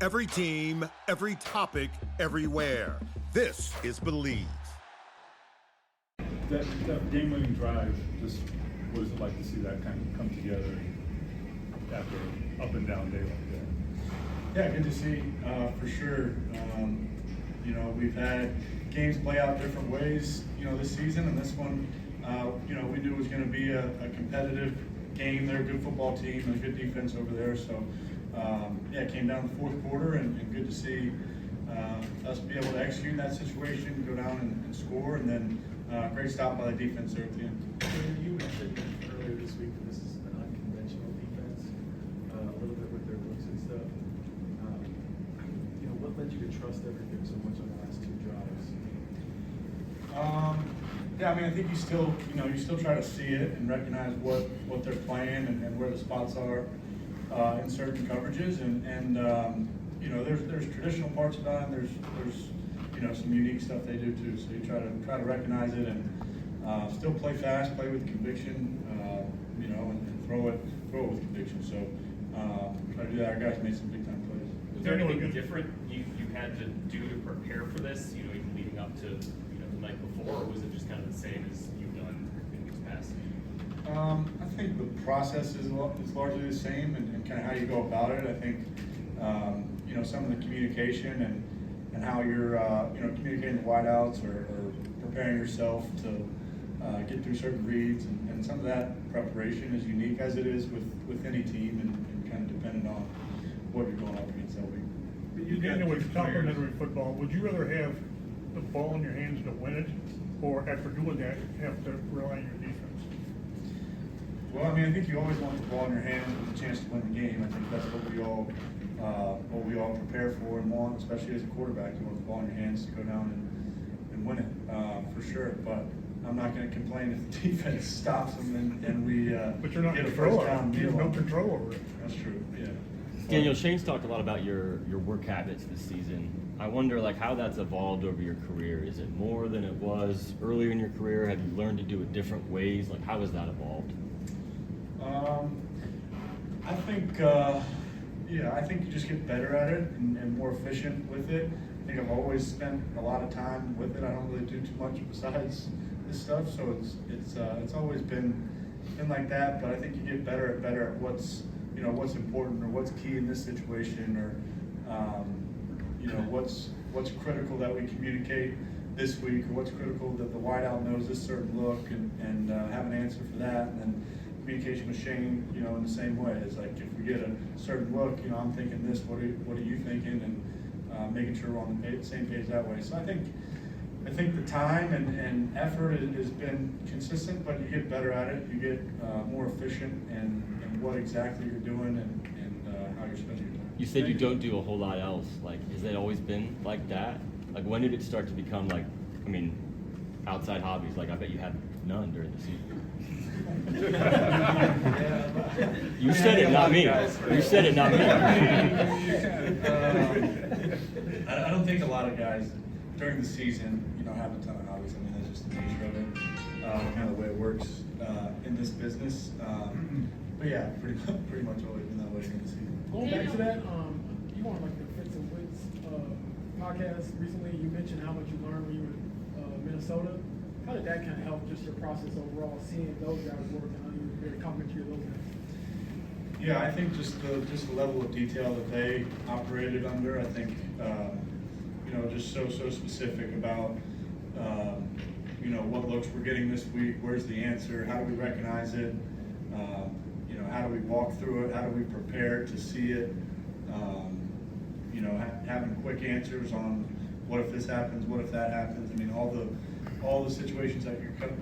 Every team, every topic, everywhere. This is Believe. That game-winning drive, just what is it like to see that kind of come together after an up and down day like that? Yeah, good to see, for sure. We've had games play out different ways, this season, and this one, we knew it was going to be a competitive game. They're a good football team and a good defense over there. So, it came down the fourth quarter, and good to see us be able to execute in that situation, go down and score, and then great stop by the defense there at the end. You mentioned earlier this week that this is an unconventional defense, a little bit with their looks and stuff. What led you to trust everything so much on the last two drives? I think you still try to see it and recognize what they're playing and where the spots are in certain coverages, and there's traditional parts about it. There's some unique stuff they do too. So you try to recognize it and still play fast, play with conviction, and throw it with conviction. So try to do that. Our guys made some big time plays. Was there anything different you had to do to prepare for this? Even leading up to the night before, or was it just kind of the same as you've done in weeks past? I think the process is largely the same, and kind of how you go about it. I think some of the communication and how you're communicating the wideouts or preparing yourself to get through certain reads, and some of that preparation is unique as it is with any team, and kind of dependent on what you're going up against that week. You know, with complementary football, would you rather have the ball in your hands to win it, or after doing that, have to rely on your defense? Well, I think you always want the ball in your hands with a chance to win the game. I think that's what we all prepare for and want, especially as a quarterback. You want the ball in your hands to go down and win it, for sure. But I'm not going to complain if the defense stops them and we but you're not get a first down. You have no control over it. That's true. Yeah. Daniel, Shane's talked a lot about your work habits this season. I wonder how that's evolved over your career. Is it more than it was earlier in your career? Have you learned to do it different ways? How has that evolved? I think you just get better at it and more efficient with it. I think I've always spent a lot of time with it. I don't really do too much besides this stuff, so it's always been like that. But I think you get better at what's important or what's key in this situation, or what's critical that we communicate this week, or what's critical that the wideout knows this certain look and have an answer for that. And then communication with Shane, in the same way. It's like if we get a certain look, I'm thinking this. What are you thinking? And making sure we're on the same page that way. So I think the time and effort has been consistent, but you get better at it. You get more efficient in what exactly you're doing and how you're spending your time. You said you don't do a whole lot else. Has it always been like that? When did it start to become outside hobbies? I bet you had none during the season. You said it, not me. You said it, not me. I don't think a lot of guys during the season, have a ton of hobbies. That's just the nature of it, kind of the way it works in this business. But yeah, pretty much always been that way during the season. Going back to that, you were on the Fits and Wits podcast recently. You mentioned how much you learned when you were in Minnesota. How did that kind of help just your process overall, seeing those guys work and how you were very complimentary of those guys? Yeah, I think just the level of detail that they operated under. I think just so specific about what looks we're getting this week. Where's the answer? How do we recognize it? How do we walk through it? How do we prepare to see it? Having quick answers on what if this happens, what if that happens. All the situations that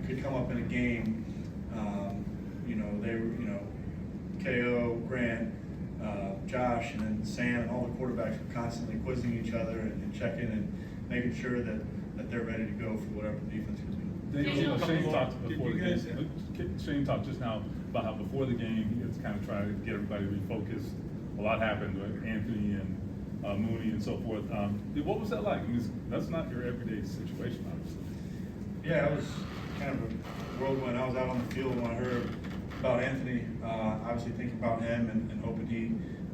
could come up in a game. They were, KO, Grant, Josh, and then Sam, and all the quarterbacks were constantly quizzing each other and checking and making sure that they're ready to go for whatever the defense was doing. Shane talked just now about how before the game he was kind of trying to get everybody refocused. A lot happened with Anthony and Mooney and so forth. What was that like? That's not your everyday situation, obviously. Yeah, it was kind of a whirlwind. I was out on the field when I heard about Anthony, obviously thinking about him and hoping he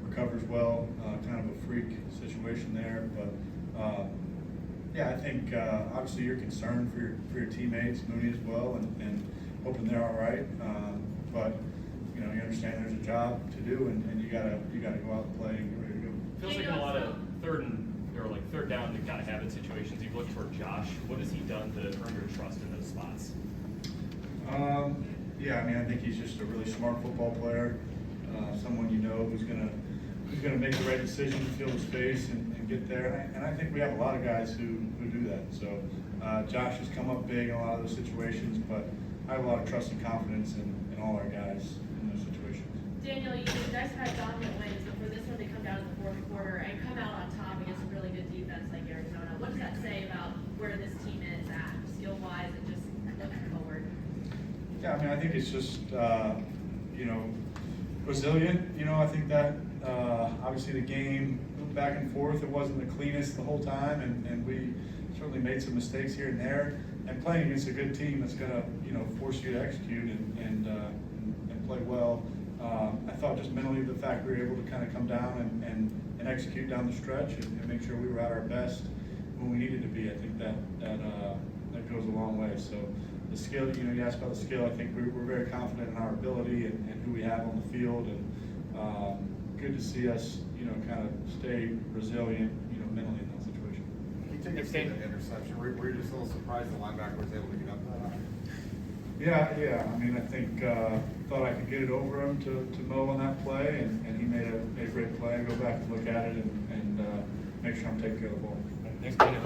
recovers well, kind of a freak situation there, but yeah, I think obviously you're concerned for your teammates, Mooney as well, and hoping they're all right. But you know, you understand there's a job to do, and you gotta go out and play and get ready to go. Feels like in a lot of third down to kind of have it situations. You've looked toward Josh. What has he done to earn your trust in those spots? Yeah, I mean, I think he's just a really smart football player. Someone you know who's gonna make the right decision to fill the space and get there. And I think we have a lot of guys who do that. So Josh has come up big in a lot of those situations, but I have a lot of trust and confidence in all our guys in those situations. Daniel, you guys had dominant wins, but for this one, they come down in the fourth quarter and come out on top against a really good defense like Arizona. What does that say about where this team is at, skill-wise, and just looking forward? Yeah, I mean, I think it's just, you know, resilient. You know, I think that obviously the game back and forth, it wasn't the cleanest the whole time, and we certainly made some mistakes here and there. And playing against a good team that's going to, you know, force you to execute and play well. I thought just mentally the fact we were able to kind of come down and execute down the stretch and make sure we were at our best when we needed to be. I think that goes a long way. So the skill, you know, you asked about the skill. I think we're very confident in our ability and who we have on the field, and good to see us, you know, kind of stay resilient, you know, mentally in that situation. You took us to the interception. Were you just a little surprised the linebacker was able to get up that high? Yeah. I mean, I think thought I could get it over him to Mo on that play, and he made a great play. I go back and look at it and make sure I'm taking care of the ball. Thanks, Daniel.